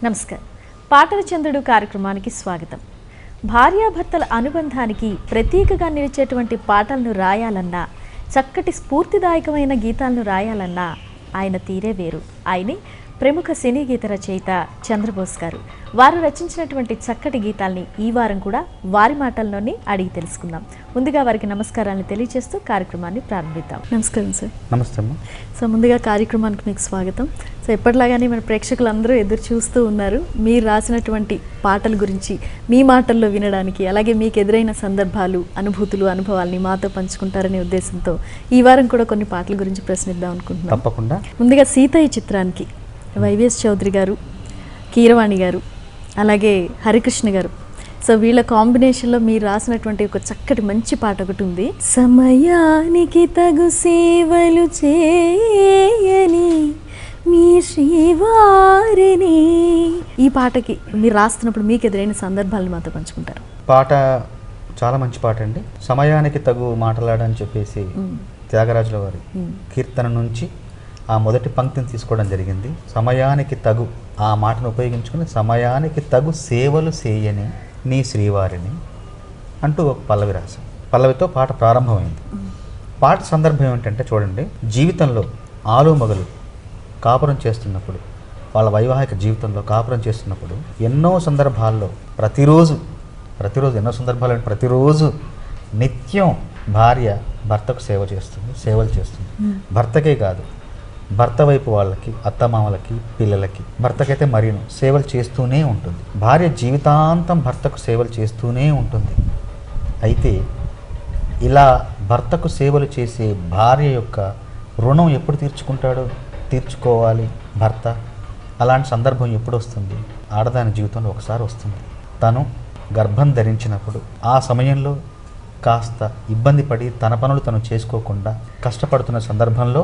నమస్కారం. పాటల చంద్రుడు కార్యక్రమానికి స్వాగతం. భార్యాభర్తల అనుబంధానికి ప్రతీకగా నిలిచేటువంటి పాటలను రాయాలన్నా, చక్కటి స్ఫూర్తిదాయకమైన గీతాలను రాయాలన్నా ఆయన తీరే వేరు. ఆయనే ప్రముఖ సినీ గీత రచయిత చంద్రబోస్ గారు. వారు రచించినటువంటి చక్కటి గీతాల్ని ఈ వారం కూడా వారి మాటల్లోనే అడిగి తెలుసుకుందాం. ముందుగా వారికి నమస్కారాన్ని తెలియజేస్తూ కార్యక్రమాన్ని ప్రారంభిద్దాం. నమస్కారం సార్. నమస్తే అమ్మ. సో ముందుగా కార్యక్రమానికి మీకు స్వాగతం. సో ఎప్పటిలాగానే మన ప్రేక్షకులందరూ ఎదురు చూస్తూ ఉన్నారు మీరు రాసినటువంటి పాటల గురించి మీ మాటల్లో వినడానికి. అలాగే మీకు ఎదురైన సందర్భాలు, అనుభూతులు, అనుభవాల్ని మాతో పంచుకుంటారనే ఉద్దేశంతో ఈ వారం కూడా కొన్ని పాటల గురించి ప్రశ్నిద్దాం అనుకుంటున్నాం. తప్పకుండా. ముందుగా సీతయ్య చిత్రానికి వైవిఎస్ చౌదరి గారు, కీరవాణి గారు, అలాగే హరికృష్ణ గారు, సో వీళ్ళ కాంబినేషన్లో మీరు రాసినటువంటి ఒక చక్కటి మంచి పాట ఒకటి ఉంది. సమయానికి తగు సేవలు చేయని మీ శ్రీవారిని. ఈ పాటకి మీరు రాస్తున్నప్పుడు మీకు ఎదురైన సందర్భాలను మాతో పంచుకుంటారు. పాట చాలా మంచి పాట అండి. సమయానికి తగు మాట్లాడని చెప్పేసి త్యాగరాజుల వారి కీర్తన నుంచి ఆ మొదటి పంక్తిని తీసుకోవడం జరిగింది. సమయానికి తగు ఆ మాటను ఉపయోగించుకుని సమయానికి తగు సేవలు చేయని నీ శ్రీవారిని అంటూ ఒక పల్లవి రాశాం. పల్లవితో పాట ప్రారంభమైంది. పాట సందర్భం ఏమిటంటే చూడండి, జీవితంలో ఆలు మగలు కాపురం చేస్తున్నప్పుడు, వాళ్ళ వైవాహిక జీవితంలో కాపురం చేస్తున్నప్పుడు ఎన్నో సందర్భాల్లో ప్రతిరోజు ఎన్నో సందర్భాలు ప్రతిరోజు నిత్యం భార్య భర్తకు సేవలు చేస్తుంది. భర్తకే కాదు, భర్త వైపు వాళ్ళకి, అత్తమామలకి, పిల్లలకి, భర్తకైతే మరీను సేవలు చేస్తూనే ఉంటుంది. భార్య జీవితాంతం భర్తకు సేవలు చేస్తూనే ఉంటుంది. అయితే ఇలా భర్తకు సేవలు చేసే భార్య యొక్క రుణం ఎప్పుడు తీర్చుకోవాలి భర్త? అలాంటి సందర్భం ఎప్పుడు వస్తుంది? ఆడదాని జీవితంలో ఒకసారి వస్తుంది. తను గర్భం ధరించినప్పుడు ఆ సమయంలో కాస్త ఇబ్బంది పడి తన పనులు తను చేసుకోకుండా కష్టపడుతున్న సందర్భంలో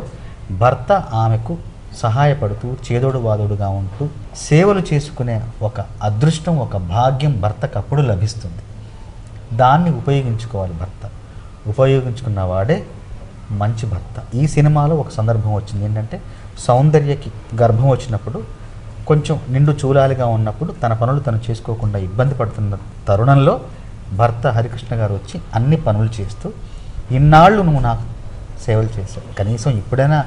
భర్త ఆమెకు సహాయపడుతూ చేదోడు వాదోడుగా ఉంటూ సేవలు చేసుకునే ఒక అదృష్టం, ఒక భాగ్యం భర్తకు అప్పుడు లభిస్తుంది. దాన్ని ఉపయోగించుకోవాలి భర్త. ఉపయోగించుకున్నవాడే మంచి భర్త. ఈ సినిమాలో ఒక సందర్భం వచ్చింది ఏంటంటే, సౌందర్యకి గర్భం వచ్చినప్పుడు కొంచెం నిండు చూలాలిగా ఉన్నప్పుడు తన పనులు తను చేసుకోకుండా ఇబ్బంది పడుతున్న తరుణంలో భర్త హరికృష్ణ గారు వచ్చి అన్ని పనులు చేస్తూ, ఇన్నాళ్ళు నువ్వు నాకు సేవలు చేశావు, కనీసం ఇప్పుడైనా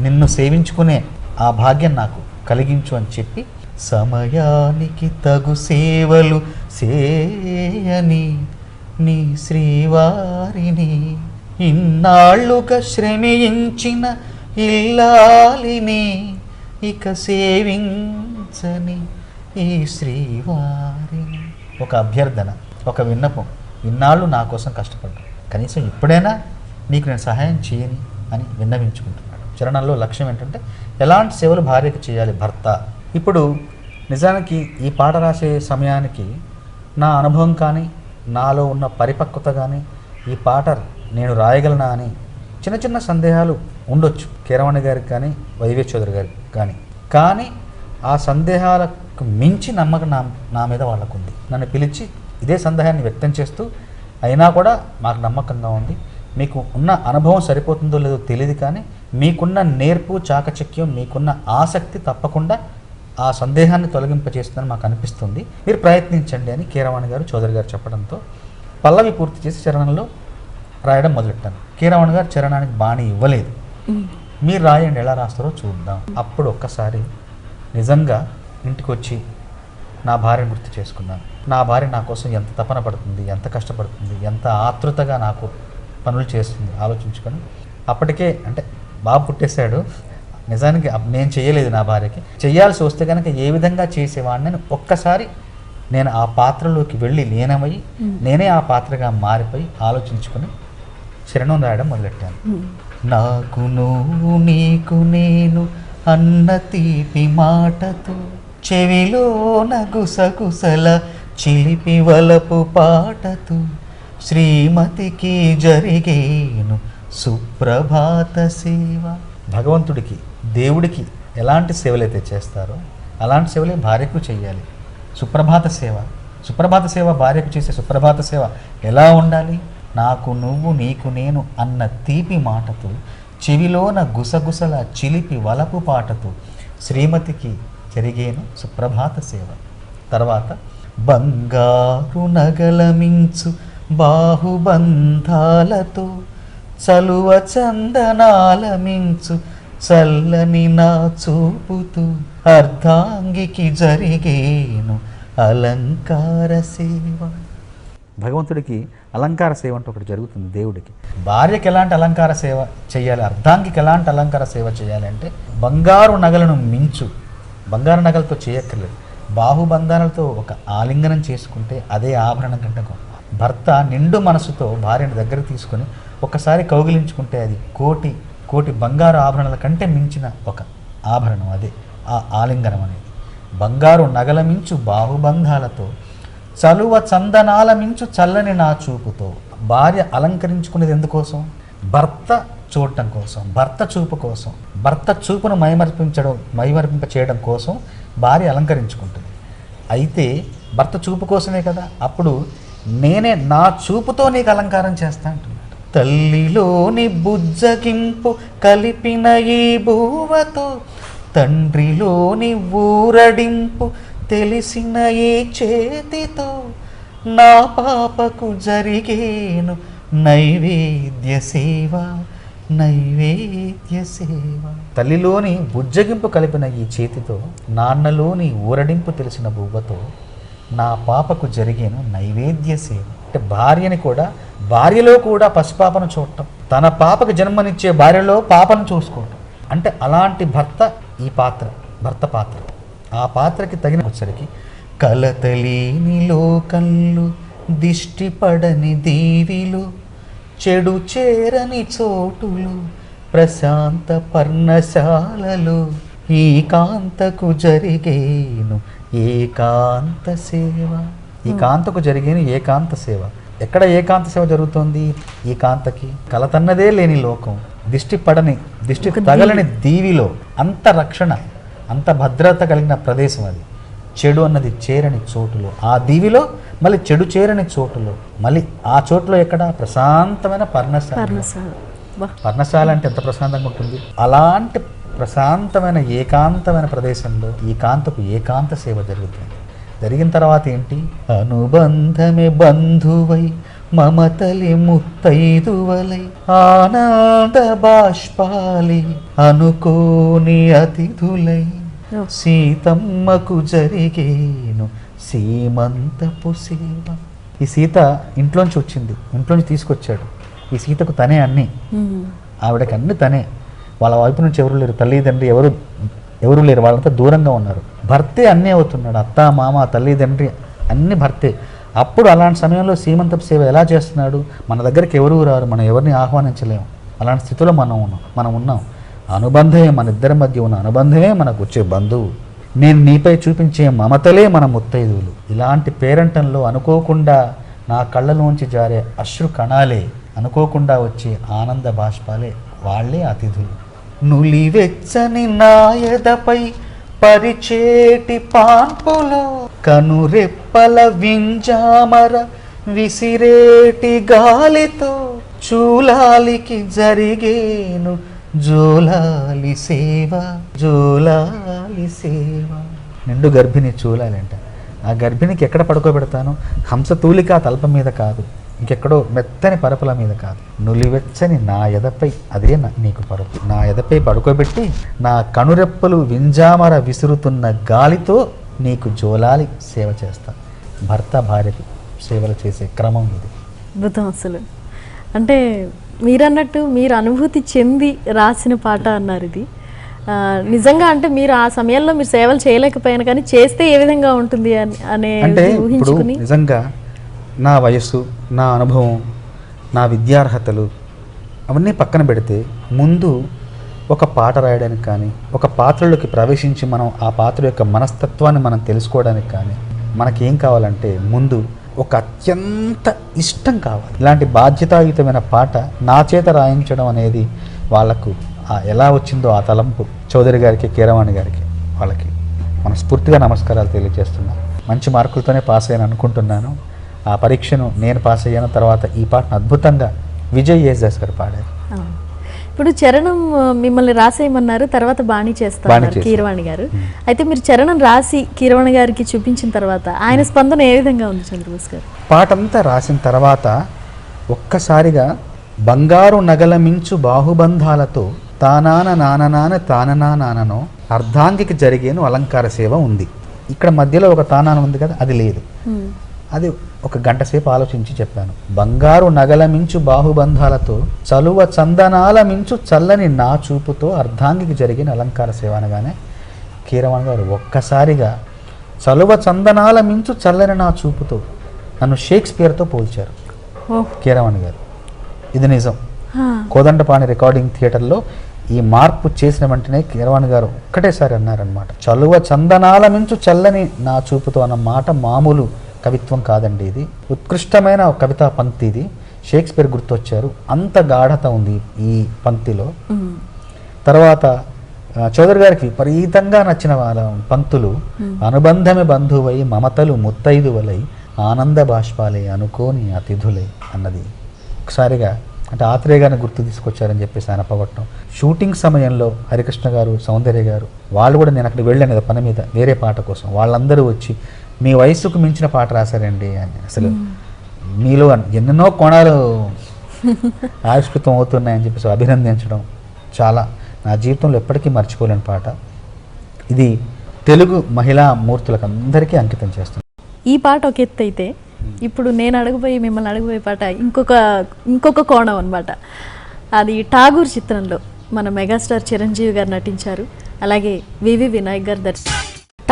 నిన్ను సేవించుకునే ఆ భాగ్యం నాకు కలిగించు అని చెప్పి, సమయానికి తగు సేవలు చేయని నీ శ్రీవారిని, ఇన్నాళ్ళుగా శ్రమించిన ఇల్లాలిని ఇక సేవించని ఈ శ్రీవారిని. ఒక అభ్యర్థన, ఒక విన్నపం. ఇన్నాళ్ళు నా కోసం కష్టపడ్డా, కనీసం ఇప్పుడైనా నీకు నేను సహాయం చేయని అని విన్నవించుకుంటున్నాడు. చరణంలో లక్ష్యం ఏంటంటే, ఎలాంటి సేవలు భార్యకి చేయాలి భర్త. ఇప్పుడు నిజానికి ఈ పాట రాసే సమయానికి నా అనుభవం కానీ, నాలో ఉన్న పరిపక్వత కానీ, ఈ పాట నేను రాయగలనా అని చిన్న చిన్న సందేహాలు ఉండొచ్చు కీరవాణి గారికి కానీ, వైవిఎస్ చౌదరి గారికి కానీ ఆ సందేహాలకు మించి నమ్మకం నా మీద వాళ్ళకు ఉంది. నన్ను పిలిచి ఇదే సందేహాన్ని వ్యక్తం చేస్తూ, అయినా కూడా మాకు నమ్మకంగా ఉంది, మీకు ఉన్న అనుభవం సరిపోతుందో లేదో తెలియదు, కానీ మీకున్న నేర్పు, చాకచక్యం, మీకున్న ఆసక్తి తప్పకుండా ఆ సందేహాన్ని తొలగింపజేస్తుందని మాకు అనిపిస్తుంది, మీరు ప్రయత్నించండి అని కీరవాణి గారు, చౌదరి గారు చెప్పడంతో పల్లవి పూర్తి చేసి చరణంలో రాయడం మొదలెట్టాను. కీరవాణి గారు చరణానికి బాణి ఇవ్వలేదు. మీరు రాయండి, ఎలా రాస్తారో చూద్దాం. అప్పుడు ఒక్కసారి నిజంగా ఇంటికి వచ్చి నా భార్యను గుర్తు చేసుకున్నాను. నా భార్య నా కోసం ఎంత తపన పడుతుంది, ఎంత కష్టపడుతుంది, ఎంత ఆతృతగా నాకు పనులు చేస్తుంది ఆలోచించుకొని, అప్పటికే అంటే బాబు పుట్టేశాడు. నిజానికి నేను చేయలేదు, నా భార్యకి చేయాల్సి వస్తే కనుక ఏ విధంగా చేసేవాడిని ఒక్కసారి నేను ఆ పాత్రలోకి వెళ్ళి లీనమై నేనే ఆ పాత్రగా మారిపోయి ఆలోచించుకొని చరణం రాయడం మొదలెట్టాను. నాకు నువ్వు నీకు నేను అన్న తీపి మాటతో చెవిలోన గుసగుసల చిలిపి వలపు పాటతో శ్రీమతికి జరిగేను సుప్రభాత సేవ. భగవంతుడికి, దేవుడికి ఎలాంటి సేవలైతే చేస్తారో అలాంటి సేవలే భార్యకు చేయాలి. సుప్రభాత సేవ భార్యకు చేసే సుప్రభాత సేవ ఎలా ఉండాలి? నాకు నువ్వు నీకు నేను అన్న తీపి మాటతో చెవిలోన గుసగుసల చిలిపి వలపు పాటతో శ్రీమతికి జరిగేను సుప్రభాత సేవ. తర్వాత బంగారు నగలమించు బాహుబంధాలతో చలువ చందనాలమించు చల్లని నా చూపుతూ అర్ధాంగికి జరిగేను అలంకార సేవ. భగవంతుడికి అలంకార సేవ అంటే ఒకటి జరుగుతుంది దేవుడికి. భార్యకి ఎలాంటి అలంకార సేవ చేయాలి, అర్ధాంగికి ఎలాంటి అలంకార సేవ చేయాలి అంటే బంగారు నగలను మించు, బంగారు నగలతో చేయక్కర్లేదు, బాహుబంధాలతో ఒక ఆలింగనం చేసుకుంటే అదే ఆభరణం కంటే గొప్ప. భర్త నిండు మనసుతో భార్యను దగ్గర తీసుకొని ఒకసారి కౌగిలించుకుంటే అది కోటి కోటి బంగారు ఆభరణాల కంటే మించిన ఒక ఆభరణం, అదే ఆ ఆలింగనం అనేది. బంగారు నగల మించు బాహుబంధాలతో చలువ చందనాల మించు చల్లని నా చూపుతో. భార్య అలంకరించుకునేది ఎందుకోసం? భర్త చూడటం కోసం, భర్త చూపు కోసం, భర్త చూపును మైమర్పింప చేయడం కోసం భార్య అలంకరించుకుంటుంది. అయితే భర్త చూపు కోసమే కదా, అప్పుడు నేనే నా చూపుతో నీకు అలంకారం చేస్తా అంటున్నాడు. తల్లిలోని బుజ్జగింపు కలిపిన ఈ బూవతో తండ్రిలోని ఊరడింపు తెలిసిన ఈ చేతితో నా పాపకు జరిగేను నైవేద్య సేవ, నైవేద్య సేవ. తల్లిలోని బుజ్జగింపు కలిపిన ఈ చేతితో నాన్నలోని ఊరడింపు తెలిసిన బువ్వతో నా పాపకు జరిగేను నైవేద్య సేవ. అంటే భార్యని కూడా, భార్యలో కూడా పసిపాపను చూడటం, తన పాపకు జన్మనిచ్చే భార్యలో పాపను చూసుకోవటం. అంటే అలాంటి భర్త ఈ పాత్ర, భర్త పాత్ర. ఆ పాత్రకి తగిన వచ్చరికి కలతలేని లోకంలో దిష్టి పడని దీవిలో చెడు చేరని చోటులు ప్రశాంత పర్ణశాలలో ఈ కాంతకు జరిగేను ఏకాంత సేవ. ఈ కాంతకు జరిగేను ఏకాంత సేవ. ఎక్కడ ఏకాంత సేవ జరుగుతుంది? ఈ కాంతకి కలతన్నదే లేని లోకం, దిష్టి పడని, దిష్టి తగలని దీవిలో అంత రక్షణ, అంత భద్రత కలిగిన ప్రదేశం అది. చెడు అన్నది చేరని చోటులో, ఆ దీవిలో మళ్ళీ చెడు చేరని చోటులో, మళ్ళీ ఆ చోటులో ఎక్కడ? ప్రశాంతమైన పర్ణశాల. పర్ణశాల అంటే ఎంత ప్రశాంతంగా ఉంటుంది. అలాంటి ప్రశాంతమైన ఏకాంతమైన ప్రదేశంలో ఈ కాంతకు ఏకాంత సేవ జరుగుతుంది. జరిగిన తర్వాత ఏంటి? అనుబంధమే బంధువై మమతలి ముత్తైదువలై ఆనంద బాష్పాలి అనుకోని అతిథులై సీతమ్మకు జరిగేను సీమంతపు సేవ. ఈ సీత ఇంట్లోంచి వచ్చింది, ఇంట్లోంచి తీసుకొచ్చాడు. ఈ సీతకు తనే అన్నీ, ఆవిడకి అన్ని తనే. వాళ్ళ వైపు నుంచి ఎవరు లేరు, తల్లిదండ్రి ఎవరు లేరు, వాళ్ళంతా దూరంగా ఉన్నారు. భర్తే అన్నీ అవుతున్నాడు, అత్త మామ తల్లిదండ్రి అన్ని భర్తే. అప్పుడు అలాంటి సమయంలో సీమంతపు సేవ ఎలా చేస్తున్నాడు? మన దగ్గరికి ఎవరు రారు, మనం ఎవరిని ఆహ్వానించలేము. అలాంటి స్థితిలో మనం ఉన్నాం. అనుబంధమే, మన ఇద్దరి మధ్య ఉన్న అనుబంధమే మనకు వచ్చే బంధువు. నేను నీపై చూపించే మమతలే మన ముత్తైదువులు. ఇలాంటి పేరంటంలో అనుకోకుండా నా కళ్ళలోంచి జారే అశ్రు కణాలే, అనుకోకుండా వచ్చే ఆనంద బాష్పాలే, వాళ్ళే అతిథులు. నులివెచ్చని నాయదపై పరిచేటి పాన్పులో కనురెప్పల వింజామర విసిరేటి గాలితో చూలాలికి జరిగేను జోలాలి సేవ, జోలాలి సేవ. నిండు గర్భిణి చూలాలంట. ఆ గర్భిణికి ఎక్కడ పడుకోబెడతాను? హంసతూలిక తల్ప మీద కాదు, ఇంకెక్కడో మెత్తని పరపుల మీద కాదు, నులివెచ్చని నా ఎదపై, అదే నీకు పరుపు. నా ఎదపై పడుకోబెట్టి నా కనురెప్పలు వింజామర విసురుతున్న గాలితో నీకు జోలాలి సేవ చేస్తా. భర్త భార్యకి సేవలు చేసే క్రమం ఇది. అద్భుతం. అసలు అంటే మీరన్నట్టు మీరు అనుభూతి చెంది రాసిన పాట అన్నారు ఇది. నిజంగా అంటే మీరు ఆ సమయంలో మీరు సేవలు చేయలేకపోయాను, కానీ చేస్తే ఏ విధంగా ఉంటుంది అనే అంటే ఇప్పుడు నిజంగా నా వయస్సు, నా అనుభవం, నా విద్యార్హతలు అవన్నీ పక్కన పెడితే ముందు ఒక పాట రాయడానికి కానీ, ఒక పాత్రలోకి ప్రవేశించి మనం ఆ పాత్ర యొక్క మనస్తత్వాన్ని మనం తెలుసుకోవడానికి కానీ మనకేం కావాలంటే ముందు ఒక అత్యంత ఇష్టం కావాలి. ఇలాంటి బాధ్యతాయుతమైన పాట నా చేత రాయించడం అనేది వాళ్ళకు ఎలా వచ్చిందో ఆ తలంపు చౌదరి గారికి, కీరవాణి గారికి, వాళ్ళకి మనస్ఫూర్తిగా నమస్కారాలు తెలియజేస్తున్నాను. మంచి మార్కులతోనే పాస్ అయ్యాను అనుకుంటున్నాను. ఆ పరీక్షను నేను పాస్ అయ్యాను. తర్వాత ఈ పాటను అద్భుతంగా విజయ్ యేసుదాస్ గారు పాడారు. ఇప్పుడు చరణం మిమ్మల్ని రాసేయమన్నారు, తర్వాత బాణీ చేస్తారు కీరవాణి గారు. అయితే మీరు చరణం రాసి కీరవాణి గారికి చూపించిన తర్వాత ఆయన స్పందన ఏ విధంగా ఉంది చంద్రబోస్ గారు? పాట అంతా రాసిన తర్వాత ఒక్కసారిగా బంగారు నగల మించు బాహుబంధాలతో తానాన నాననాన తాననా నాననో అర్ధాంగికి జరిగేను అలంకార సేవ ఉంది. ఇక్కడ మధ్యలో ఒక తానాన ఉంది కదా, అది లేదు. అది ఒక గంట సేపు ఆలోచించి చెప్పాను. బంగారు నగల మించు బాహుబంధాలతో చలువ చందనాల మించు చల్లని నా చూపుతో అర్ధాంగికి జరిగిన అలంకార సేవ అనగానే కీరవాణి గారు ఒక్కసారిగా చలువ చందనాల మించు చల్లని నా చూపుతో నన్ను షేక్స్పియర్తో పోల్చారు కీరవాణి గారు. ఇది నిజం. కోదండపాణి రికార్డింగ్ థియేటర్లో ఈ మార్పు చేసిన వెంటనే కీరవాణి గారు ఒక్కటేసారి అన్నారనమాట, చలువ చందనాల మించు చల్లని నా చూపుతో అన్న మాట మామూలు కవిత్వం కాదండి, ఇది ఉత్కృష్టమైన కవితా పంక్తి. ఇది షేక్స్పియర్ గుర్తొచ్చారు, అంత గాఢత ఉంది ఈ పంక్తిలో. తర్వాత చౌదరి గారికి విపరీతంగా నచ్చిన వాళ్ళ పంక్తులు, అనుబంధమే బంధువై మమతలు ముత్తైదువలై ఆనంద బాష్పాలే అనుకోని అతిథులై అన్నది ఒకసారిగా అంటే ఆత్రేయ గారిని గుర్తు తీసుకొచ్చారని చెప్పేసి ఆయన పొగట్టడం. షూటింగ్ సమయంలో హరికృష్ణ గారు, సౌందర్య గారు వాళ్ళు కూడా, నేను అక్కడికి వెళ్ళాను కదా పని మీద వేరే పాట కోసం, వాళ్ళందరూ వచ్చి మీ వయసుకు మించిన పాట రాశారండి అని, అసలు మీలో ఎన్నెన్నో కోణాలు ఆవిష్కృతం అవుతున్నాయని చెప్పేసి అభినందించడం చాలా నా జీవితంలో ఎప్పటికీ మర్చిపోలేని పాట. ఇది తెలుగు మహిళా మూర్తులకు అందరికీ అంకితం చేస్తుంది. ఈ పాట ఒక ఎత్తు అయితే, ఇప్పుడు నేను అడగబోయి మిమ్మల్ని అడగబోయే పాట ఇంకొక కోణం అనమాట. అది ఠాగూర్ చిత్రంలో మన మెగాస్టార్ చిరంజీవి గారు నటించారు, అలాగే వివి వినాయక్ గారు దర్శనం.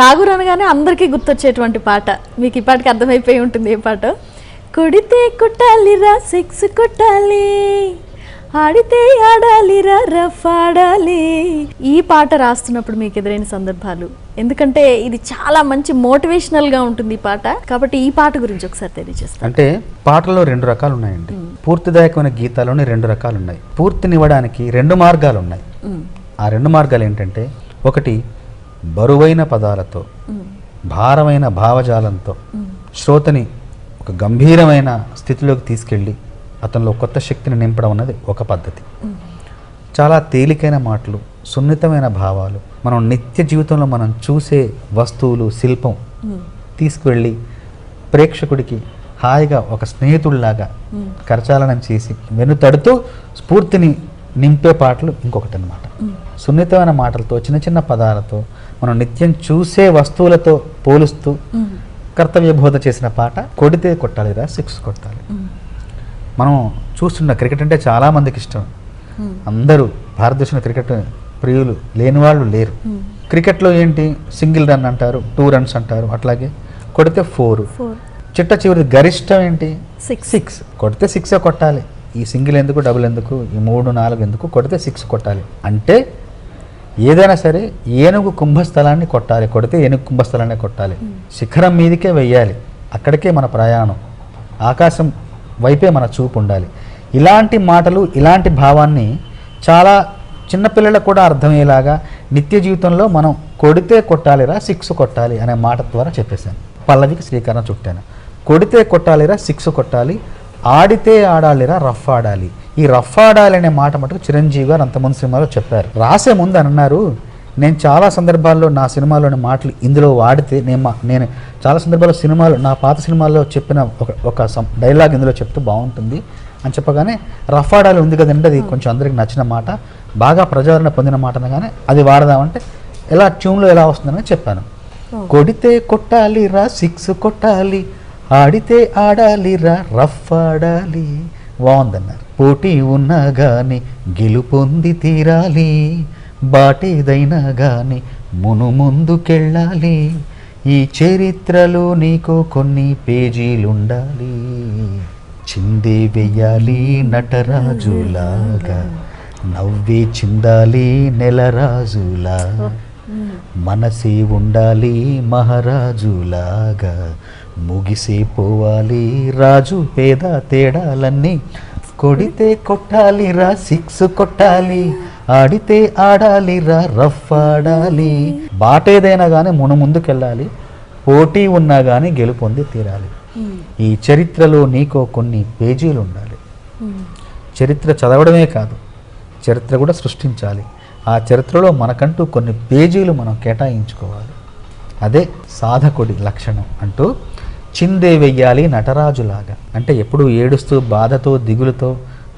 ఠాగూర్ అనగానే అందరికీ గుర్తొచ్చేటువంటి పాట, మీకు ఈ పాటకి అర్థమైపోయి ఉంటుంది ఏ పాట. కొడితే కొట్టాలిరా సిక్స్ కొట్టాలి, ఆడితే ఆడాలిరా రఫ్ ఆడాలి. ఈ పాట రాస్తున్నప్పుడు మీకు ఎదురైన సందర్భాలు, ఎందుకంటే ఇది చాలా మంచి మోటివేషనల్గా ఉంటుంది ఈ పాట, కాబట్టి ఈ పాట గురించి ఒకసారి తెలియజేస్తాను. అంటే పాటలో రెండు రకాలు ఉన్నాయండి. పూర్తిదాయకమైన గీతాల్లోనే రెండు రకాలు ఉన్నాయి. పూర్తినివ్వడానికి రెండు మార్గాలు ఉన్నాయి. ఆ రెండు మార్గాలు ఏంటంటే, ఒకటి బరువైన పదాలతో భారమైన భావజాలంతో శ్రోతని ఒక గంభీరమైన స్థితిలోకి తీసుకెళ్ళి అతనిలో కొత్త శక్తిని నింపడం అన్నది ఒక పద్ధతి. చాలా తేలికైన మాటలు, సున్నితమైన భావాలు, మనం నిత్య జీవితంలో మనం చూసే వస్తువులు, శిల్పం తీసుకువెళ్ళి ప్రేక్షకుడికి హాయిగా ఒక స్నేహితుడిలాగా కరచాలనం చేసి వెనుతడుతూ స్ఫూర్తిని నింపే పాటలు ఇంకొకటి అన్నమాట. సున్నితమైన మాటలతో, చిన్న చిన్న పదాలతో, మనం నిత్యం చూసే వస్తువులతో పోలుస్తూ కర్తవ్య బోధ చేసిన పాట కొడితే కొట్టాలిరా సిక్స్ కొట్టాలి. మనం చూస్తున్న క్రికెట్ అంటే చాలా మందికి ఇష్టం. అందరూ భారతదేశంలో క్రికెట్ ప్రియులు లేని వాళ్ళు లేరు. క్రికెట్లో ఏంటి, సింగిల్ రన్ అంటారు, 2 runs అంటారు, అట్లాగే కొడితే 4, చిట్ట చివరి గరిష్టం ఏంటి 6. కొడితే 6 కొట్టాలి. ఈ సింగిల్ ఎందుకు, డబుల్ ఎందుకు, ఈ 3, 4 ఎందుకు, కొడితే 6 కొట్టాలి. అంటే ఏదైనా సరే ఏనుగు కుంభస్థలాన్ని కొట్టాలి, కొడితే ఏనుగు కుంభస్థలాన్ని కొట్టాలి, శిఖరం మీదకే వెయ్యాలి, అక్కడికే మన ప్రయాణం, ఆకాశం వైపే మన చూపు ఉండాలి. ఇలాంటి మాటలు, ఇలాంటి భావాన్ని చాలా చిన్నపిల్లలకు కూడా అర్థమయ్యేలాగా నిత్య జీవితంలో మనం కొడితే కొట్టాలిరా 6 కొట్టాలి అనే మాట ద్వారా చెప్పేశాను. పల్లవికి శ్రీకారం చుట్టాను. కొడితే కొట్టాలిరా 6 కొట్టాలి, ఆడితే ఆడాలిరా రఫ్ ఆడాలి. ఈ రఫ్ ఆడాలి అనే మాట మటుకు చిరంజీవి గారు అంతమంది సినిమాలో చెప్పారు. రాసే ముందు అన్నారు, నేను చాలా సందర్భాల్లో నా సినిమాలోని మాటలు ఇందులో వాడితే నేను చాలా సందర్భాల్లో సినిమాలు, నా పాత సినిమాల్లో చెప్పిన ఒక డైలాగ్ ఇందులో చెప్తే బాగుంటుంది అని చెప్పగానే రఫ్ ఆడాలి ఉంది కదండి, అది కొంచెం అందరికి నచ్చిన మాట, బాగా ప్రజాదరణ పొందిన మాట అనగానే అది వాడదామంటే ఎలా ట్యూన్లో ఎలా వస్తుందని చెప్పాను. కొడితే కొట్టాలిరా 6 కొట్టాలి, ఆడితే ఆడాలిరా రఫ్ ఆడాలి. బాగుందన్నారు. పోటీ ఉన్నా గాని గెలుపొంది తీరాలి, బాటేదైనా గాని ముందుకెళ్ళాలి, ఈ చరిత్రలో నీకు కొన్ని పేజీలుండాలి, చిందే వెయ్యాలి నటరాజులాగా, నవ్వే చిందాలి నెలరాజులాగా, మనసే ఉండాలి మహారాజులాగా, ముగిసే పోవాలి రాజు పేద తేడాలన్నీ, కొడితే కొట్టాలిరా 6 కొట్టాలి, ఆడితే ఆడాలిరా రఫ్ ఆడాలి. బాటేదైనా కానీ ముందుకెళ్ళాలి, పోటీ ఉన్నా కానీ గెలుపొంది తీరాలి, ఈ చరిత్రలో నీకో కొన్ని పేజీలు ఉండాలి. చరిత్ర చదవడమే కాదు, చరిత్ర కూడా సృష్టించాలి. ఆ చరిత్రలో మనకంటూ కొన్ని పేజీలు మనం కేటాయించుకోవాలి. అదే సాధకుడి లక్షణం అంటూ చిందే వెయ్యాలి నటరాజులాగా. అంటే ఎప్పుడు ఏడుస్తూ బాధతో దిగులుతో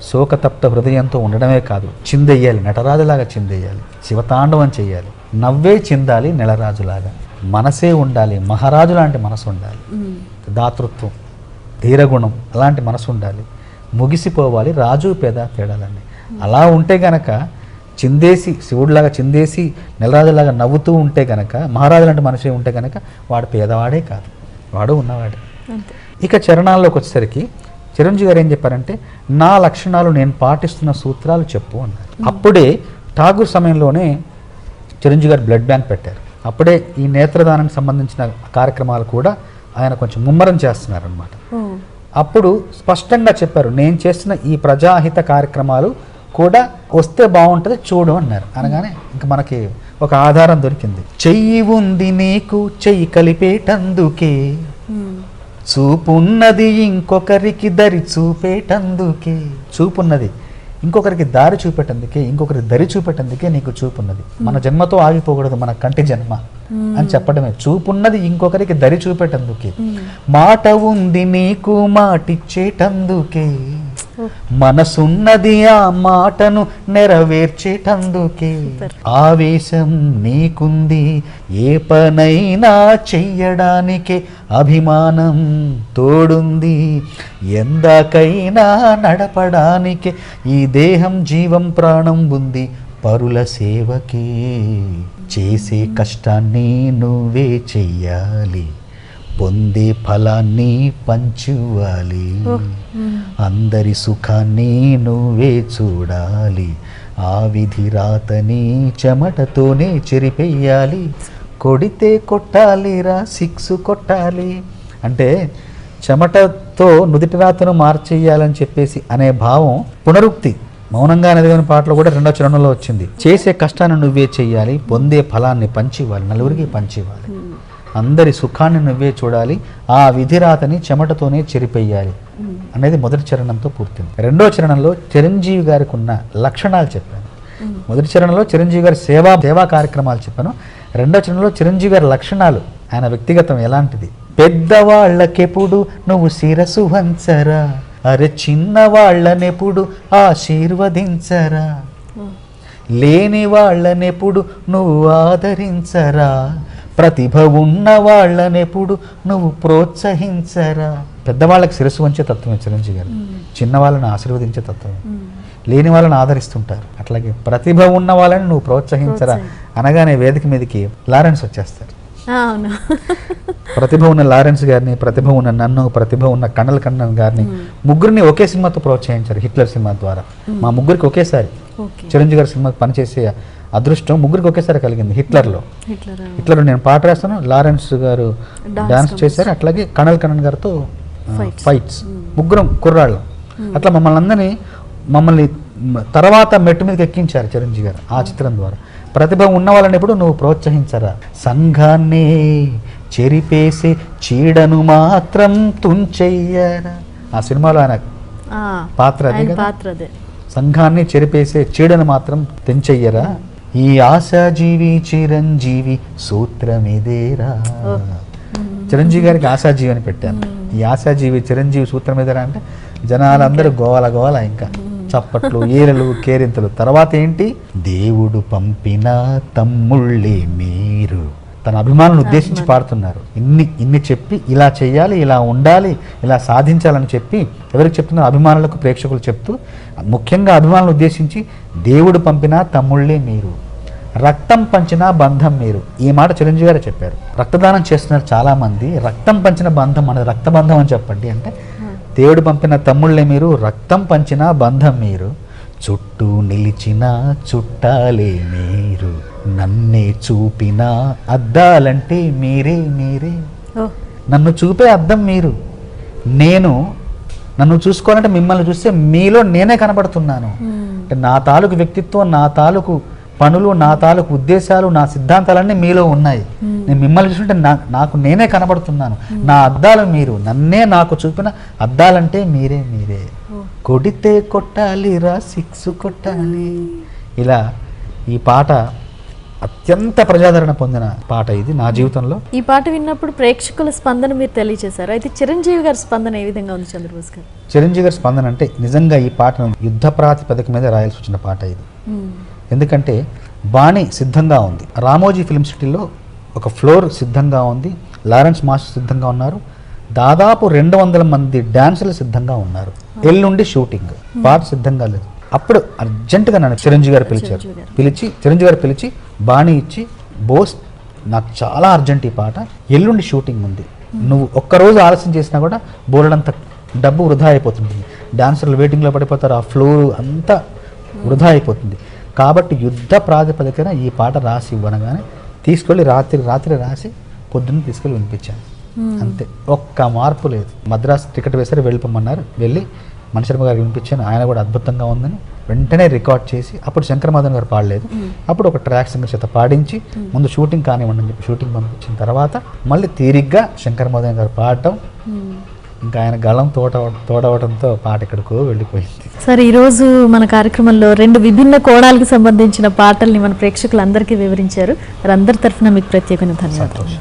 శోకతప్త హృదయంతో ఉండడమే కాదు, చిందెయ్యాలి, నటరాజులాగా చిందెయ్యాలి, శివతాండవం చేయాలి, నవ్వే చిందాలి నెలరాజులాగా. మనసే ఉండాలి, మహారాజు లాంటి మనసు ఉండాలి, దాతృత్వం, ధీరగుణం అలాంటి మనసు ఉండాలి, ముగిసిపోవాలి రాజు పేద తేడాలన్నీ. అలా ఉంటే గనక చిందేసి శివుడిలాగా చిందేసి నెలరాజులాగా నవ్వుతూ ఉంటే గనక, మహారాజు లాంటి మనిషి ఉంటే గనక వాడు పేదవాడే కాదు, వాడు ఉన్నవాడే. ఇక చరణాల్లోకి వచ్చేసరికి చిరంజీవి గారు ఏం చెప్పారంటే, నా లక్షణాలు నేను పాటిస్తున్న సూత్రాలు చెప్పు అన్నారు. అప్పుడే ఠాగూర్ సమయంలోనే చిరంజీవి గారు బ్లడ్ బ్యాంక్ పెట్టారు. అప్పుడే ఈ నేత్రదానానికి సంబంధించిన కార్యక్రమాలు కూడా ఆయన కొంచెం ముమ్మరం చేస్తున్నారనమాట. అప్పుడు స్పష్టంగా చెప్పారు, నేను చేస్తున్న ఈ ప్రజాహిత కార్యక్రమాలు కూడా వస్తే బాగుంటుంది చూడు అన్నారు. అనగానే ఇంక మనకి ఒక ఆధారం దొరికింది. చెయ్యి ఉంది నీకు చెయ్యి కలిపేటందుకే, చూపున్నది ఇంకొకరికి దరి చూపేటందుకే. చూపున్నది ఇంకొకరికి దారి చూపేటందుకే, ఇంకొకరి దరి చూపేటందుకే నీకు చూపున్నది. మన జన్మతో ఆగిపోకూడదు, మన కంటి జన్మ అని చెప్పడమే. చూపున్నది ఇంకొకరికి దరి చూపేటందుకే, మాట ఉంది నీకు మాటిచ్చేటందుకే, మనసున్నది ఆ మాటను నెరవేర్చేటందుకే, ఆవేశం నీకుంది ఏ పనైనా చెయ్యడానికే, అభిమానం తోడుంది ఎందాకైనా నడపడానికే, ఈ దేహం జీవం ప్రాణం ఉంది పరుల సేవకే, చేసే కష్టాన్ని నువ్వే చెయ్యాలి, పొందే ఫలాన్ని పంచువాలి, అందరి సుఖాన్ని నువ్వే చూడాలి, ఆ విధి రాతని చెమటతోనే చెరిపెయ్యాలి, కొడితే కొట్టాలిరా 6 కొట్టాలి. అంటే చెమటతో నుదిటి రాతను మార్చేయాలని చెప్పేసి అనే భావం పునరుక్తి మౌనంగా ఎదగని పాటలో కూడా 2వ చరణంలో వచ్చింది. చేసే కష్టాన్ని నువ్వే చెయ్యాలి, పొందే ఫలాన్ని పంచివ్వాలి, నలుగురికి పంచివ్వాలి, అందరి సుఖాన్ని నువ్వే చూడాలి, ఆ విధిరాతని చెమటతోనే చెరిపెయ్యాలి అనేది మొదటి చరణంతో పూర్తింది. 2వ చరణంలో చిరంజీవి గారికి ఉన్న లక్షణాలు చెప్పాను. మొదటి చరణంలో చిరంజీవి గారి సేవా కార్యక్రమాలు చెప్పాను. 2వ చరణంలో చిరంజీవి గారి లక్షణాలు, ఆయన వ్యక్తిగతం ఎలాంటిది. పెద్దవాళ్ళకెప్పుడు నువ్వు శిరసు వంచరా, అరే చిన్నవాళ్ళనెప్పుడు ఆశీర్వదించరా, లేని వాళ్ళనెప్పుడు నువ్వు ఆదరించరా, ప్రతిభ ఉన్న వాళ్ళనెప్పుడు నువ్వు ప్రోత్సహించరా. పెద్దవాళ్ళకి శిరస్సు వంచే తత్వమే చిరంజీవి గారు, చిన్నవాళ్ళని ఆశీర్వదించే తత్వం, లేని వాళ్ళని ఆదరిస్తుంటారు. అట్లాగే ప్రతిభ ఉన్న వాళ్ళని నువ్వు ప్రోత్సహించరా అనగానే వేదిక మీదకి లారెన్స్ వచ్చేస్తారు. ప్రతిభ ఉన్న లారెన్స్ గారిని, ప్రతిభ ఉన్న నన్ను, ప్రతిభ ఉన్న కన్నల్ కన్నన్ గారిని, ముగ్గురిని ఒకే సినిమాతో ప్రోత్సహించారు. హిట్లర్ సినిమా ద్వారా మా ముగ్గురికి ఒకేసారి చిరంజీవి గారి సినిమాకి పనిచేసే అదృష్టం ముగ్గురికి ఒకేసారి కలిగింది. హిట్లర్ నేను పాట రాస్తాను, లారెన్స్ గారు డాన్స్ చేశారు, అట్లాగే కన్నల్ కన్నన్ గారితో ఫైట్స్, ముగ్గురం కుర్రాళ్ళం. అట్లా మమ్మల్ని తర్వాత మెట్టు మీదకి ఎక్కించారు చిరంజీవి గారు ఆ చిత్రం ద్వారా. ప్రతిభ ఉన్న వాళ్ళని ఎప్పుడు నువ్వు ప్రోత్సహించరా, సంఘాన్నే చెరిపేసే చీడను మాత్రం తుంచెయ్యరా. ఆ సినిమాలో ఆయన పాత్ర అదే. సంఘాన్ని చెరిపేసే చీడను మాత్రం తెంచెయ్యరా, ఈ ఆశాజీవి చిరంజీవి సూత్రమిదేరా. చిరంజీవి గారికి ఆశాజీవి అని పెట్టాను. ఈ ఆశాజీవి చిరంజీవి సూత్రమిదేరా అంటే జనాలందరూ గోల ఇంకా చప్పట్లు, ఈరలు, కేరింతలు. తర్వాత ఏంటి, దేవుడు పంపిన తమ్ముళ్ళే మీరు. తన అభిమానులను ఉద్దేశించి పాడుతున్నారు. ఇన్ని చెప్పి ఇలా చెయ్యాలి, ఇలా ఉండాలి, ఇలా సాధించాలని చెప్పి ఎవరికి చెప్తున్నారు? అభిమానులకు, ప్రేక్షకులు చెప్తూ, ముఖ్యంగా అభిమానులను ఉద్దేశించి దేవుడు పంపిన తమ్ముళ్ళే మీరు, రక్తం పంచిన బంధం మీరు. ఈ మాట చిరంజీవి గారు చెప్పారు. రక్తదానం చేస్తున్నారు చాలామంది, రక్తం పంచిన బంధం అనేది రక్తబంధం అని చెప్పండి అంటే, దేవుడు పంపిన తమ్ముళ్ళే మీరు, రక్తం పంచిన బంధం మీరు, చుట్టూ నిలిచిన చుట్టాలే మీరు, నన్నే చూపిన అద్దాలంటే మీరే. నన్ను చూపే అద్దం మీరు. నన్ను చూసుకోవాలంటే మిమ్మల్ని చూస్తే మీలో నేనే కనబడుతున్నాను. అంటే నా తాలూకు వ్యక్తిత్వం, నా తాలూకు పనులు, నా తాలూకు ఉద్దేశాలు, నా సిద్ధాంతాలన్నీ మీలో ఉన్నాయి. నేను మిమ్మల్ని చూస్తుంటే నాకు నేనే కనబడుతున్నాను. నా అద్దాలు మీరు, నన్నే నాకు చూపిన అద్దాలంటే మీరే. కొడితే కొట్టాలిరా 6 కొట్టాలి. ఇలా ఈ పాట అత్యంత ప్రజాదరణ పొందిన పాట ఇది నా జీవితంలో. ఈ పాట విన్నప్పుడు ప్రేక్షకుల స్పందన మీరు తెలియజేశారు. అయితే చిరంజీవి గారి స్పందన ఏ విధంగా ఉంది చంద్రబోస్ గారు? చిరంజీవి గారి స్పందన అంటే నిజంగా ఈ పాటను యుద్ధ ప్రాతిపదిక మీద రాయాల్సి వచ్చిన పాట ఇది. ఎందుకంటే బాణీ సిద్ధంగా ఉంది, రామోజీ ఫిల్మ్ సిటీలో ఒక ఫ్లోర్ సిద్ధంగా ఉంది, లారెన్స్ మాస్టర్ సిద్ధంగా ఉన్నారు, దాదాపు 200 మంది డాన్సులు సిద్ధంగా ఉన్నారు. ఎల్లుండి షూటింగ్, పాట సిద్ధంగా లేదు. అప్పుడు అర్జెంటుగా నన్ను చిరంజీవి గారు పిలిచారు. చిరంజీవి గారు పిలిచి బాణీ ఇచ్చి, బోస్ నాకు చాలా అర్జెంట్ ఈ పాట, ఎల్లుండి షూటింగ్ ఉంది, నువ్వు ఒక్కరోజు ఆలస్యం చేసినా కూడా బోలెడంత డబ్బు వృధా అయిపోతుంది, డాన్సర్లు వెయిటింగ్లో పడిపోతారు, ఆ ఫ్లోర్ అంతా వృధా అయిపోతుంది, కాబట్టి యుద్ధ ప్రాతిపదికన ఈ పాట రాసి ఇవ్వనగానే తీసుకెళ్ళి రాత్రి రాసి పొద్దున్న తీసుకెళ్ళి వినిపించాను. అంతే, ఒక్క మార్పు లేదు. మద్రాసు టికెట్ వేసారు, వెళ్ళిపోమన్నారు, వెళ్ళి మణిశర్మ గారికి వినిపించాను. ఆయన కూడా అద్భుతంగా ఉందని వెంటనే రికార్డ్ చేసి, అప్పుడు శంకర్ మాధవన్ గారు పాడలేదు, అప్పుడు ఒక ట్రాక్ సింగర్ చేత పాడించి ముందు షూటింగ్ కానివ్వండి అని చెప్పి షూటింగ్ పంపించిన తర్వాత మళ్ళీ తీరిగ్గా శంకర్ మాధవన్ గారు పాడటం, ఇంకా ఆయన గళం తోడవడంతో పాట ఎక్కడికో వెళ్ళిపోయింది. సార్, ఈరోజు మన కార్యక్రమంలో 2 విభిన్న కోణాలకు సంబంధించిన పాటల్ని మన ప్రేక్షకులందరికీ వివరించారు. అందరి తరఫున మీకు ప్రత్యేకమైన ధన్యవాదాలు.